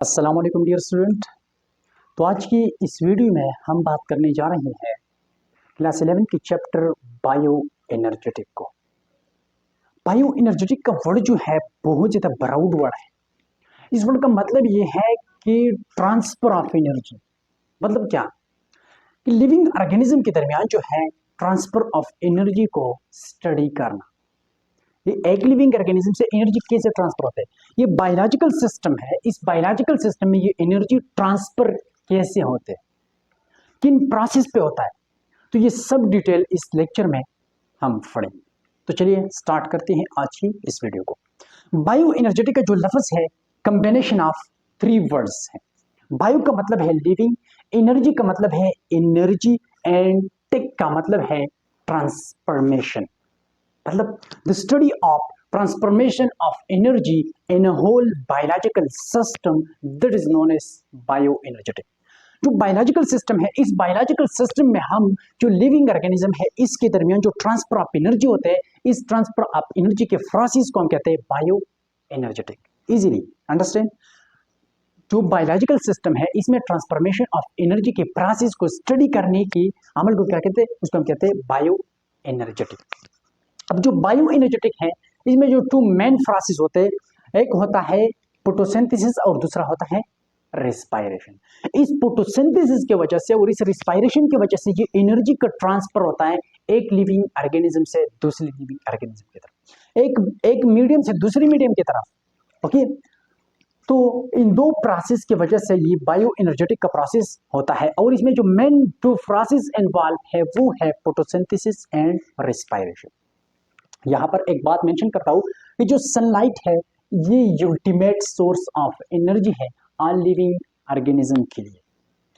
अस्सलाम वालेकुम dear student. तो आज की इस वीडियो में हम बात करने जा रहे हैं क्लास 11 की चैप्टर बायो एनर्जेटिक को। बायो एनर्जेटिक का वर्ड जो है बहुत ज़्यादा ब्रॉड वर्ड है। इस वर्ड का मतलब ये है कि ट्रांसफर ऑफ एनर्जी। मतलब क्या कि लिविंग ऑर्गेनिज्म के दरमियान जो है ट्रांसफर ऑफ एनर्जी को स्टडी करना। ये एक लिविंग ऑर्गेनिज्म से एनर्जी कैसे ट्रांसफर होता है, ये बायोलॉजिकल सिस्टम है। इस बायोलॉजिकल सिस्टम में ये एनर्जी ट्रांसफर कैसे होते हैं, किन प्रोसेस पे होता है, तो ये सब डिटेल इस लेक्चर में हम पढ़ेंगे। तो चलिए स्टार्ट करते हैं आज की इस वीडियो को। बायो एनर्जेटिक का जो लफ्ज है कॉम्बिनेशन ऑफ थ्री वर्ड्स है। बायो का मतलब है लिविंग, एनर्जी का मतलब है एनर्जी, एंड टेक का मतलब है ट्रांसफॉर्मेशन। मतलब the study of transformation of energy in a whole biological system that is known as bio energetic. जो बायोलॉजिकल सिस्टम है, इस बायोलॉजिकल सिस्टम में हम जो लिविंग ऑर्गेनिज्म है इसके दरमियान जो ट्रांसफर ऑफ एनर्जी होते हैं, इस ट्रांसफर ऑफ एनर्जी के प्रोसेस को हम कहते हैं बायो एनर्जेटिक। Easily understand. जो बायोलॉजिकल सिस्टम है इसमें ट्रांसफॉर्मेशन ऑफ एनर्जी के प्रोसेस को स्टडी करने की अमल को क्या कहते हैं, उसको हम कहते हैं बायो एनर्जेटिक। अब जो बायो एनर्जेटिक है इसमें जो टू मेन प्रोसेस होते हैं, एक होता है फोटोसिंथेसिस और दूसरा होता है रेस्पायरेशन। इस फोटोसिंथेसिस के वजह से और इस रेस्पायरेशन की वजह से ये एनर्जी का ट्रांसफर होता है एक लिविंग ऑर्गेनिज्म से दूसरी लिविंग ऑर्गेनिज्म की तरफ, एक मीडियम से दूसरी मीडियम की तरफ। ओके, तो इन दो प्रोसेस की वजह से ये बायो एनर्जेटिक का प्रोसेस होता है। और इसमें जो मेन टू प्रोसेस इन्वॉल्व है वो है फोटोसिंथेसिस एंड रेस्पायरेशन। यहां पर एक बात मेंशन करता हूं कि जो सनलाइट है ये अल्टीमेट सोर्स ऑफ एनर्जी है ऑल लिविंग ऑर्गेनिज्म के लिए।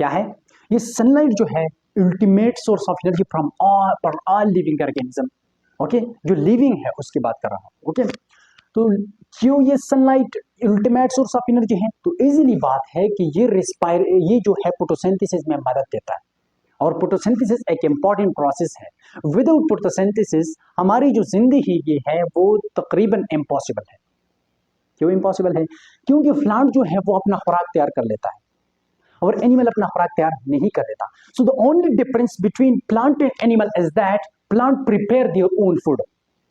क्या है ये सनलाइट जो है ultimate source of energy from all living organism. Okay, जो लिविंग है उसकी बात कर रहा हूं। ओके, तो क्यों ये sunlight ultimate source of energy है, तो इजीली बात है कि ये जो है फोटोसिंथेसिस में मदद देता है। और फोटोसिंथेसिस एक इंपॉर्टेंट प्रोसेस है। विदाउट फोटोसिंथेसिस हमारी जो जिंदगी ये है वो तकरीबन इम्पॉसिबल है। क्यों इम्पॉसिबल है, क्योंकि प्लांट जो है वो अपना खुराक तैयार कर लेता है और एनिमल अपना खुराक तैयार नहीं कर लेता। So the only difference between plant and animal is that plant prepare their own food,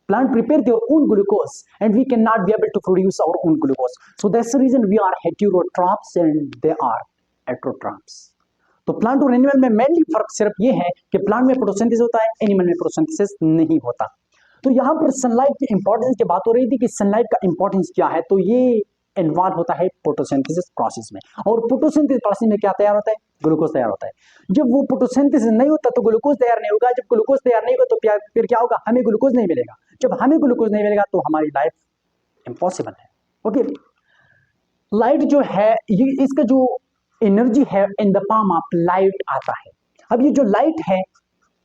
plant prepare their own glucose and we cannot be able to produce our own glucose. So that's the reason we are heterotrophs and they are heterotrophs. तो plant और animal में mainly फर्क सिर्फ ये है कि plant में photosynthesis होता है, एनिमल में फोटोसिंथेसिस नहीं होता। तो यहाँ पर सनलाइट की इंपॉर्टेंस की बात हो रही थी कि सनलाइट का इंपॉर्टेंस क्या है, तो ये इन्वॉल्व होता है फोटोसिंथेसिस प्रोसेस में। और फोटोसिंथेसिस प्रोसेस में क्या तैयार होता है, ग्लूकोज तैयार होता है। जब वो फोटोसिंथेसिस नहीं होता तो ग्लूकोज तैयार नहीं होगा, जब ग्लूकोज तैयार नहीं होगा तो फिर क्या होगा, हमें ग्लूकोज नहीं मिलेगा। जब हमें ग्लूकोज नहीं मिलेगा तो हमारी लाइफ इम्पॉसिबल है। ओके, लाइट जो है ये इसका जो एनर्जी है in the form of light आता है। अब ये जो लाइट है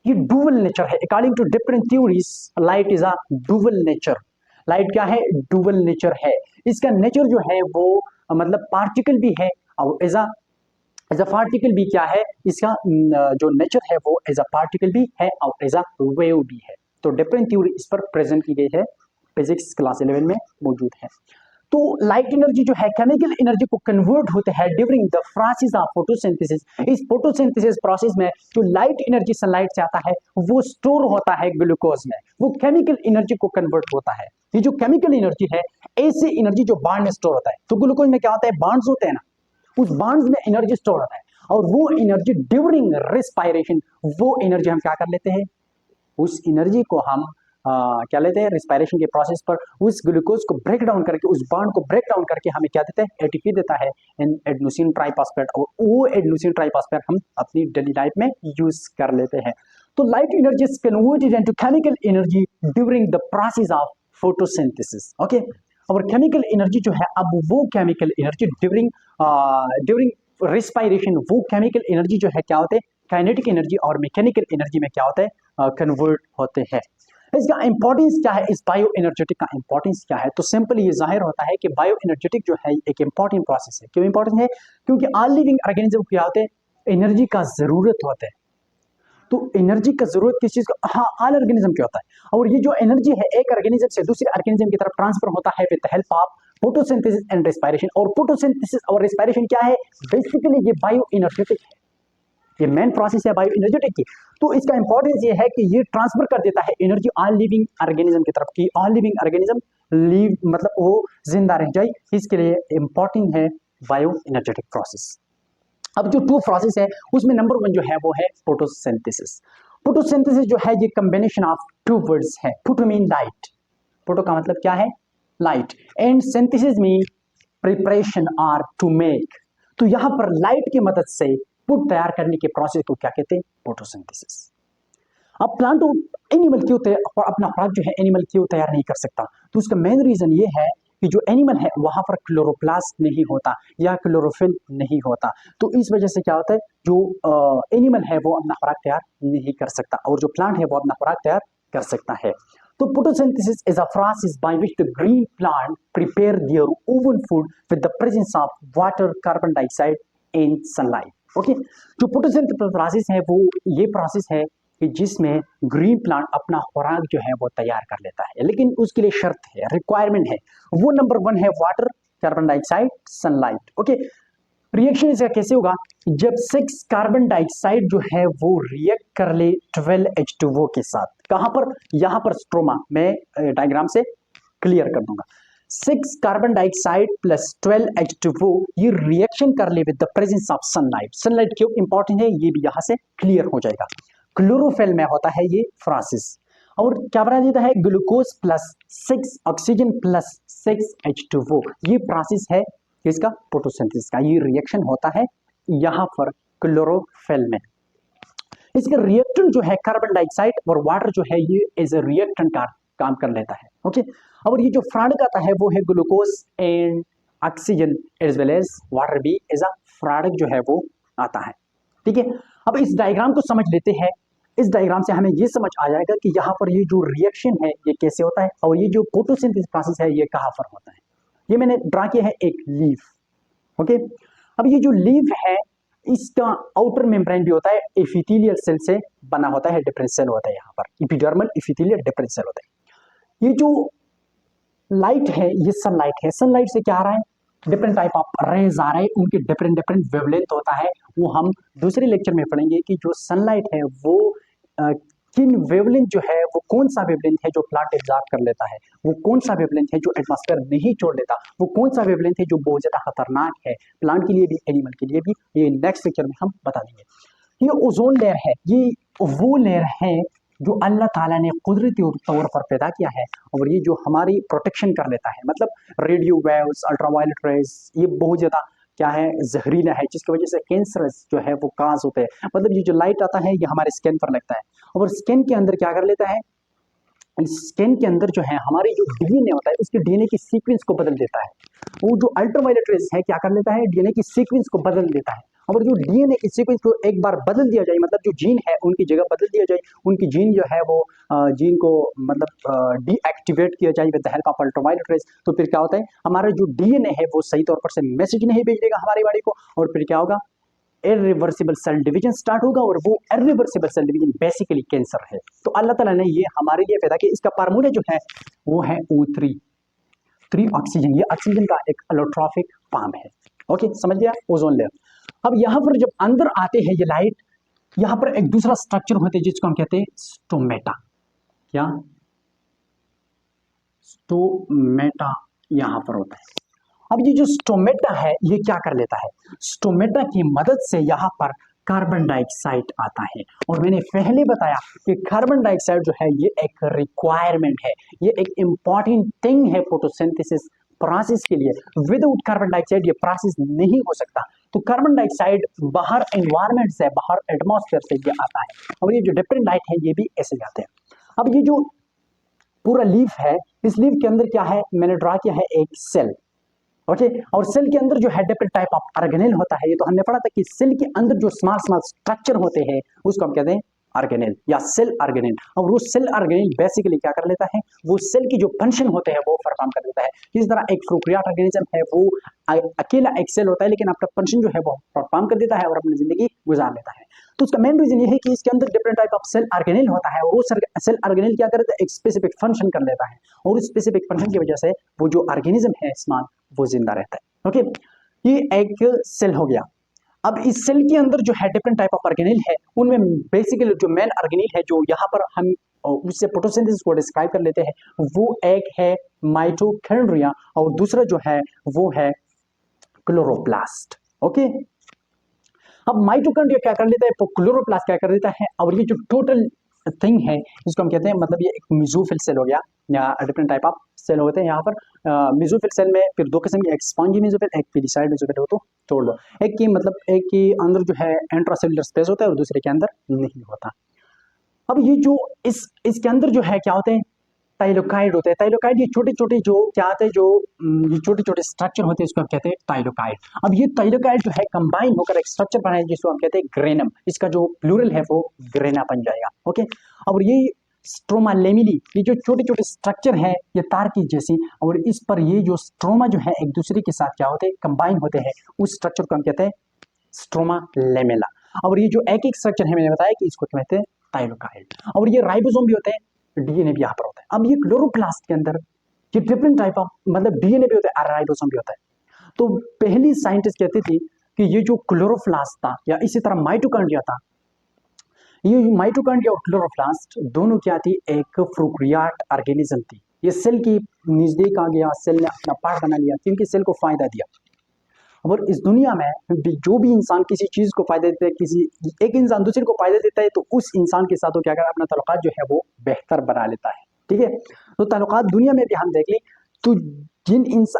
ये डुअल नेचर है। According to different theories light is a dual nature. Light क्या है, डुअल नेचर है। इसका नेचर जो है वो मतलब पार्टिकल भी है और एज अ पार्टिकल भी क्या है, इसका जो नेचर है वो एज अ पार्टिकल भी है और एज अ वेव भी है। तो डिफरेंट थ्योरी इस पर प्रेजेंट की गई है, फिजिक्स क्लास 11 में मौजूद है। तो लाइट एनर्जी जो है केमिकल एनर्जी को कन्वर्ट होते हैं during the process of photosynthesis. इस फोटोसिंथेसिस प्रोसेस में जो लाइट एनर्जी सनलाइट से आता है वो स्टोर होता है ग्लूकोज में, वो केमिकल एनर्जी को कन्वर्ट होता है। ये जो केमिकल एनर्जी है ऐसी एनर्जी जो बांड में स्टोर होता है। तो ग्लूकोज में क्या होता है, बांड्स होते हैं ना, उस बांड्स में एनर्जी स्टोर होता है और वो एनर्जी ड्यूरिंग रेस्पायरेशन वो एनर्जी हम क्या कर लेते हैं, उस एनर्जी को हम क्या लेते हैं, रेस्पायरेशन के प्रोसेस पर उस ग्लूकोज को ब्रेक डाउन करके, उस बॉन्ड को ब्रेक डाउन करके हमें क्या देते हैं, एटीपी देता है, एडेनोसिन ट्राइफॉस्फेट। और वो एडेनोसिन ट्राइफॉस्फेट हम अपनी डेली लाइफ में यूज कर लेते हैं। तो light energy is converted into chemical energy during the process of photosynthesis. Okay, और केमिकल एनर्जी जो है, अब वो केमिकल एनर्जी ड्यूरिंग रेस्पायरेशन वो केमिकल एनर्जी जो है क्या होते हैं, काइनेटिक एनर्जी और मैकेनिकल एनर्जी में क्या होता है, कन्वर्ट होते हैं। इसका इंपॉर्टेंस क्या है, इस बायो एनर्जेटिक का इंपॉर्टेंस क्या है, तो सिंपल ये जाहिर होता है कि बायो एनर्जेटिक जो है एक इंपॉर्टेंट प्रोसेस है। क्यों इंपॉर्टेंट है, क्योंकि ऑल लिविंग ऑर्गेनिज्म क्या होते हैं, एनर्जी का जरूरत होता है। तो एनर्जी का जरूरत किस चीज का, हाँ, ऑल ऑर्गेनिज्म क्या होता है। और ये जो एनर्जी है एक ऑर्गेनिज्म से दूसरे ऑर्गेनिज्म की तरफ ट्रांसफर होता है with the help of photosynthesis and respiration. और फोटोसिंथेसिस और रेस्पिरेशन क्या है? बेसिकली ये बायो एनर्जेटिक है, ये मेन प्रोसेस है बायो एनर्जेटिक की। तो इसका इंपॉर्टेंस ये है कि ये ट्रांसफर कर देता है एनर्जी ऑल लिविंग ऑर्गेनिज्म की तरफ की ऑल लिविंग ऑर्गेनिज्म लिव मतलब वो जिंदा रह जाए, इसके लिए इंपॉर्टेंट है बायो एनर्जेटिक प्रोसेस। अब जो टू प्रोसेस है उसमें नंबर वन जो है वो है फोटोसिंथेसिस। फोटोसिंथेसिस जो है ये कॉम्बिनेशन ऑफ टू वर्ड्स है। फोटो मीन लाइट, फोटो का मतलब क्या है? Light, and synthesis mean preparation और टू मेक। तो यहां पर लाइट की मदद से फूड तैयार करने के प्रोसेस को क्या कहते हैं? फोटोसिंथेसिस। अब प्लांट एनिमल क्यों अपना खुराक जो है एनिमल क्यों तैयार नहीं कर सकता? तो उसका मेन रीजन ये है कि जो एनिमल है वहां पर क्लोरोप्लास्ट नहीं होता या क्लोरोफिल नहीं होता। तो इस वजह से क्या होता है, जो एनिमल है वो अपना खुराक तैयार नहीं कर सकता और जो प्लांट है वो अपना खुराक तैयार कर सकता है। तो photosynthesis is a process by which the green plant prepare their own food with the presence of water, carbon dioxide and sunlight. Okay, जो फोटोसिंथेसिस प्रोसेस है वो ये प्रोसेस है कि जिसमें ग्रीन प्लांट अपना खुराक जो है वो तैयार कर लेता है, लेकिन उसके लिए शर्त है, रिक्वायरमेंट है। वो नंबर वन है water, carbon dioxide, sunlight. Okay, reaction इसका कैसे होगा? जब 6 कार्बन डाइऑक्साइड जो है वो रिएक्ट कर ले 12H2O के साथ। कहां पर? यहां पर स्ट्रोमा, मैं डायग्राम से क्लियर कर दूंगा। 6 कार्बन डाइऑक्साइड प्लस 12H2O ये रिएक्शन कर ले with the presence of sunlight. Sunlight क्यों इंपॉर्टेंट है ये भी यहां से क्लियर हो जाएगा। क्लोरोफिल में होता है ये प्रोसेस, और क्या बना देता है? Glucose plus 6 oxygen plus 6H2O। ये प्रोसेस है किसका? फोटोसिंथेसिस का। ये रिएक्शन होता है यहां पर क्लोरोफिल में। इसका रिएक्टेंट जो है कार्बन डाइऑक्साइड और वाटर जो है ये एज ए रिएक्टेंट का काम कर लेता है। ओके, और ये जो प्रोडक्ट आता है वो है glucose and oxygen as well as water भी एज अ प्रोडक्ट जो है वो आता है। ठीक है, अब इस डायग्राम को समझ लेते हैं। इस डायग्राम से हमें ये समझ आ जाएगा कि यहाँ पर ये जो रिएक्शन है ये कैसे होता है और ये जो फोटोसिंथेसिस प्रोसेस है ये कहाँ पर होता है। ये मैंने ड्रा किया है एक लीफ। ओके, अब ये जो लीफ है इसका आउटर मेम्ब्रेन भी होता है एपिथेलियल सेल से बना होता है, डिफरेंट सेल होता है यहाँ पर एपिडर्मल, एपिथेलियल, डिफरेंट सेल होता है। ये जो लाइट है ये सनलाइट है। सनलाइट से क्या आ रहा है? डिफरेंट टाइप ऑफ रेज आ रहे हैं, उनके डिफरेंट डिफरेंट वेवलेंथ होता है। वो हम दूसरे लेक्चर में पढ़ेंगे कि जो सनलाइट है वो किन वेवलेंथ जो है वो कौन सा वेवलेंथ है जो प्लांट एब्जॉर्ब कर लेता है, वो कौन सा वेवलेंथ है जो एटमॉस्फेयर नहीं छोड़ लेता, वो कौन सा वेवलेंथ है जो बहुत ज्यादा खतरनाक है प्लांट के लिए भी एनिमल के लिए भी। ये नेक्स्ट लेक्चर में हम बता देंगे। ये ओजोन लेयर है, ये वो लेयर है जो अल्लाह ताला ने कुदरती तौर पर पैदा किया है और ये जो हमारी प्रोटेक्शन कर लेता है। मतलब रेडियो वेव्स, अल्ट्रावायलेट रेज ये बहुत ज्यादा क्या है, जहरीला है, जिसकी वजह से कैंसर जो है वो काज होते हैं। मतलब ये जो लाइट आता है ये हमारे स्किन पर लगता है और स्किन के अंदर क्या कर लेता है, स्किन के अंदर जो है हमारी जो डीएनए होता है उसके डीएनए की सीक्वेंस को बदल देता है। वो जो अल्ट्रावायलेट रेज है क्या कर लेता है, डीएनए की सीक्वेंस को बदल देता है। और जो डीएनए की सीक्वेंस को एक बार बदल दिया जाए, मतलब जो जीन है उनकी जगह बदल दिया जाए, उनकी जीन जो है वो जीन को मतलब डीएक्टिवेट किया जाए with the help of ultraviolet rays, तो फिर क्या होता है, हमारा जो डीएनए है वो सही तौर पर से मैसेज नहीं भेजेगा हमारी बॉडी को, और फिर क्या होगा, इरिवर्सिबल सेल डिवीजन स्टार्ट होगा, और वो irreversible cell division basically cancer है। तो अल्लाह ताला ने ये हमारे लिए पैदा किया। इसका फार्मूला जो है वो है O3, 3 ऑक्सीजन। ये ऑक्सीजन का एक एलोट्रॉपिक फॉर्म है। ओके, समझ गया, ओजोन लेयर। अब यहां पर जब अंदर आते हैं ये लाइट, यहां पर एक दूसरा स्ट्रक्चर होता है जिसको हम कहते हैं स्टोमेटा। क्या? स्टोमेटा यहां पर होता है। अब ये जो स्टोमेटा है ये क्या कर लेता है, स्टोमेटा की मदद से यहाँ पर कार्बन डाइऑक्साइड आता है। और मैंने पहले बताया कि कार्बन डाइऑक्साइड जो है ये एक रिक्वायरमेंट है, ये एक इंपॉर्टेंट थिंग है फोटोसिंथेसिस प्रोसेस के लिए। विदाउट कार्बन डाइऑक्साइड ये प्रोसेस नहीं हो सकता। तो कार्बन डाइऑक्साइड बाहर एनवायरमेंट से, बाहर एटमॉस्फेयर से ये आता है, और ये जो डिफरेंट लाइट है ये भी ऐसे जाते हैं। अब ये जो पूरा लीफ है, इस लीफ के अंदर क्या है, मैंने ड्रा किया है एक सेल। ओके, और सेल के अंदर जो है डिफरेंट टाइप ऑफ ऑर्गेनेल होता है। ये तो हमने पढ़ा था कि सेल के अंदर जो स्मॉल स्मॉल स्ट्रक्चर होते हैं उसको हम कहते हैं ऑर्गेनेल या सेल ऑर्गेनेल। और वो सेल ऑर्गेनेल बेसिकली क्या कर लेता है, वो सेल की जो फंक्शन होते हैं वो परफॉर्म कर देता है। इस तरह एक प्रोकैरियोट ऑर्गेनिज्म है वो अकेला एक सेल होता है लेकिन अपना फंक्शन जो है वो परफॉर्म कर देता है और अपनी जिंदगी गुजार लेता है। तो उसका मेन रीजन ये है कि इसके अंदर different type of cell organelle होता है और वो सेल ऑर्गेनेल क्या करता है, एक स्पेसिफिक फंक्शन कर लेता है और उस स्पेसिफिक फंक्शन की वजह से वो जो ऑर्गेनिज्म है स्मॉल वो जिंदा रहता है। ओके, ये एक सेल हो गया। अब इस सेल के अंदर जो है डिफरेंट टाइप ऑफ ऑर्गेनेल है, उनमें बेसिकली जो मेन ऑर्गेनेल है जो यहाँ पर हम उससे फोटोसिंथेसिस को डिस्क्राइब कर लेते हैं, वो एक है माइटोकॉन्ड्रिया और दूसरा जो है वो है क्लोरोप्लास्ट। ओके, अब माइटोकॉन्ड्रिया क्या कर लेता है, क्लोरोप्लास्ट क्या कर देता है, और ये जो टोटल थिंग है इसको हम कहते हैं, मतलब ये एक मेसोफिल सेल हो गया या डिफरेंट टाइप ऑफ सेल होते हैं यहाँ पर। मेसोफिल सेल में फिर दो किस्म के, एक स्पॉन्जी मेसोफिल, एक पेरिसाइड मेसोफिल हो तो तोड़ दो। एक की मतलब एक के अंदर जो है इंट्रासेलुलर स्पेस होता है और दूसरे के अंदर नहीं होता। अब ये जो इसके अंदर जो है क्या होते हैं, थाइलोकाइड होते हैं। थाइलोकाइड ये छोटे छोटे जो क्या होते हैं, जो ये छोटे छोटे स्ट्रक्चर होते हैं इसको हम कहते हैं थाइलोकाइड। अब ये थाइलोकाइड जो है कंबाइन होकर एक स्ट्रक्चर बनाए जिसको हम कहते हैं ग्रेनम। इसका जो प्लूरल है वो ग्रेना बन जाएगा। ओके, और ये स्ट्रोमा लेमिनी, ये जो छोटे छोटे स्ट्रक्चर है ये तार की जैसी, और इस पर ये जो स्ट्रोमा जो है एक दूसरे के साथ क्या होते हैं, कंबाइन होते हैं, उस स्ट्रक्चर को हम कहते हैं स्ट्रोमा लेमेला। और ये जो एक एक स्ट्रक्चर है मैंने बताया कि इसको कहते हैं थाइलोकाइड। और ये राइबोसोम भी होते हैं, डीएनए भी यहाँ पर होता है। अब ये क्लोरोप्लास्ट के अंदर ये डिफरेंट टाइप ऑफ मतलब डीएनए भी होता है और राइबोसोम भी होता है। तो पहली साइंटिस्ट कहती थी कि ये जो क्लोरोप्लास्ट था या इसी तरह माइटोकॉन्ड्रिया था, ये माइटोकॉन्ड्रिया और क्लोरोप्लास्ट दोनों क्या थी, एक प्रोकैरियोट ऑर्गेनिज्म थी। ये सेल की नजदीक आ गया, सेल ने अपना पार्ट बना लिया क्योंकि सेल को फायदा दिया। और इस दुनिया में जो भी इंसान किसी चीज को फायदा देता है, किसी एक इंसान दूसरे को फायदा देता है, तो उस इंसान के साथ वो क्या करता है, अपना ताल्लुकात जो है वो बेहतर बना लेता है। ठीक है, तो ताल्लुकात दुनिया में भी हम देख लें तो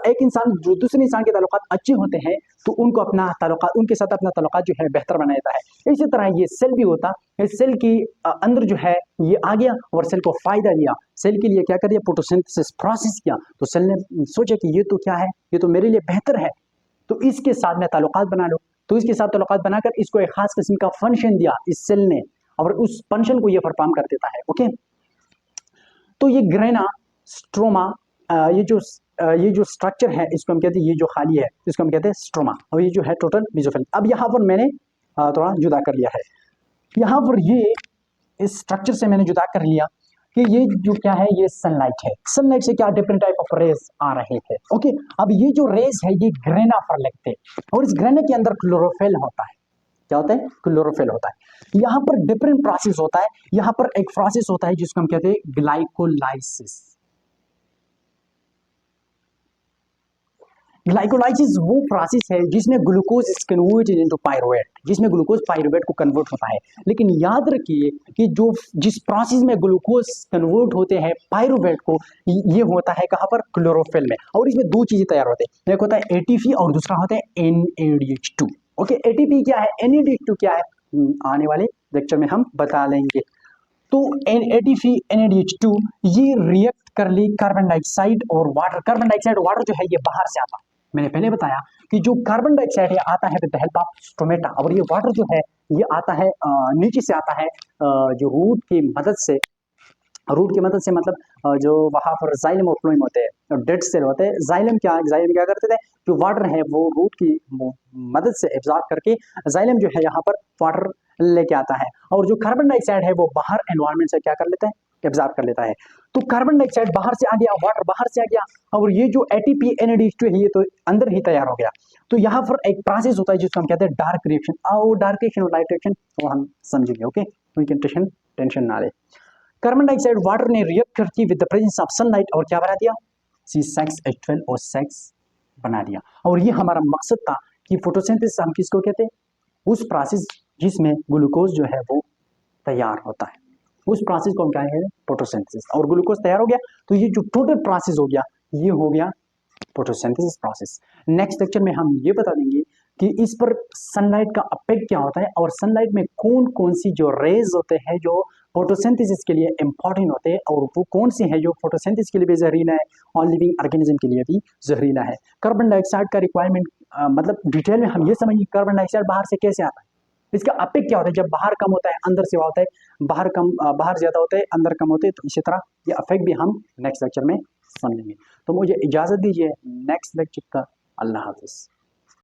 एक इंसान जो दूसरे इंसान के ताल्लुकात अच्छे होते हैं तो उनको अपना ताल्लुकात, उनके साथ अपना ताल्लुकात जो है बेहतर बना देता है। इसी तरह ये सेल भी होता, इस सेल की अंदर जो है ये आ गया और सेल को फायदा दिया, सेल के लिए क्या कर दिया, फोटोसिंथेसिस प्रोसेस किया। तो सेल ने सोचा कि ये तो क्या है, ये तो मेरे लिए बेहतर है, तो इसके साथ में ताल्लुकात बना लो। तो इसके साथ ताल्लुकात बनाकर इसको एक खास किस्म का फंक्शन दिया इस सेल ने, और उस फंक्शन को ये परफॉर्म कर देता है। ओके, तो ये ग्रेना स्ट्रोमा, ये जो स्ट्रक्चर है इसको हम कहते हैं, ये जो खाली है इसको हम कहते हैं स्ट्रोमा, और ये जो है टोटल मेसोफिल। अब यहाँ पर मैंने थोड़ा जुदा कर लिया है, यहाँ पर ये इस स्ट्रक्चर से मैंने जुदा कर लिया कि ये जो क्या है, ये सनलाइट है। सनलाइट से क्या डिफरेंट टाइप ऑफ रेज आ रहे थे। ओके, अब ये जो रेज है ये ग्रेना पर लगते हैं और इस ग्रेना के अंदर क्लोरोफिल होता है। क्या होता है, क्लोरोफिल होता है। यहाँ पर डिफरेंट प्रोसेस होता है, यहाँ पर एक प्रोसेस होता है जिसको हम कहते हैं ग्लाइकोलाइसिस। ग्लाइकोलाइसिस वो प्रोसेस है जिसमें glucose is converted into pyruvate, जिसमें ग्लूकोज पायरुवेट को कन्वर्ट होता है। लेकिन याद रखिए कि जो जिस प्रोसेस में ग्लूकोज कन्वर्ट होते हैं पायरुवेट को, ये होता है कहाँ पर, क्लोरोफिल में। और इसमें दो चीजें तैयार होते हैं, एक होता है एटीपी और दूसरा होता है NADH2। ओके, एटीपी क्या है, NADH2 क्या है, आने वाले लेक्चर में हम बता लेंगे। तो एटीपी NADH2 ये रिएक्ट कर ली कार्बन डाइऑक्साइड और वाटर। कार्बन डाइऑक्साइड और वाटर जो है ये बाहर से आता है, मैंने पहले बताया कि जो कार्बन डाइऑक्साइड है आता है with the help of stomata, और ये वाटर जो है ये आता है नीचे से आता है, जो रूट की मदद से। रूट की मदद से मतलब जो वहाँ पर जाइलम और फ्लोएम होते हैं, डेड सेल होते हैं। जाइलम क्या करते थे, जो वाटर है वो रूट की मदद से एब्जॉर्ब करके जाइलम जो है यहाँ पर वाटर लेके आता है, और जो कार्बन डाइऑक्साइड है वो बाहर एनवायरनमेंट से क्या कर लेता है, एब्जॉर्ब कर लेता है। तो कार्बन डाइऑक्साइड बाहर से आ गया, वाटर बाहर से आ गया, और ये जो एटीपी NADH2 है ये तो अंदर ही तैयार हो गया। तो यहाँ पर एक प्रोसेस होता है जिसको हम कहते हैं डार्क रिएक्शन। आओ डार्क रिएक्शन और लाइट रिएक्शन वो हम समझेंगे। ओके, टेंशन ना ले। कार्बन डाइऑक्साइड वाटर ने रिएक्ट करके with the presence of sunlight और क्या बना दिया, C6H12 और 6 बना दिया। और ये हमारा मकसद था कि फोटोसिंथेसिस हम किसको कहते हैं, उस प्रोसेस जिसमें ग्लूकोज जो है वो तैयार होता है, उस प्रोसेस को हम क्या है, फोटोसिंथेसिस। और ग्लूकोज तैयार हो गया तो ये जो टोटल प्रोसेस हो गया ये हो गया फोटोसिंथेसिस प्रोसेस। नेक्स्ट लेक्चर में हम ये बता देंगे कि इस पर सनलाइट का इफेक्ट क्या होता है, और सनलाइट में कौन कौन सी जो रेज होते हैं जो फोटोसिंथेसिस के लिए इंपॉर्टेंट होते हैं, और वो कौन सी है जो फोटोसिंथेसिस के लिए भी जहरीला है और लिविंग ऑर्गेनिज्म के लिए भी जहरीला है। कार्बन डाइऑक्साइड का रिक्वायरमेंट मतलब डिटेल में हम ये समझिए कार्बन डाइऑक्साइड बाहर से कैसे आता है। इसका अपेक्ट क्या होता है? जब बाहर कम होता है अंदर सेवा होता है, बाहर ज्यादा होता है अंदर कम होते हैं, तो इसी तरह ये अफेक्ट भी हम नेक्स्ट लेक्चर में समझेंगे। तो मुझे इजाजत दीजिए, नेक्स्ट लेक्चर का अल्लाह हाफिज।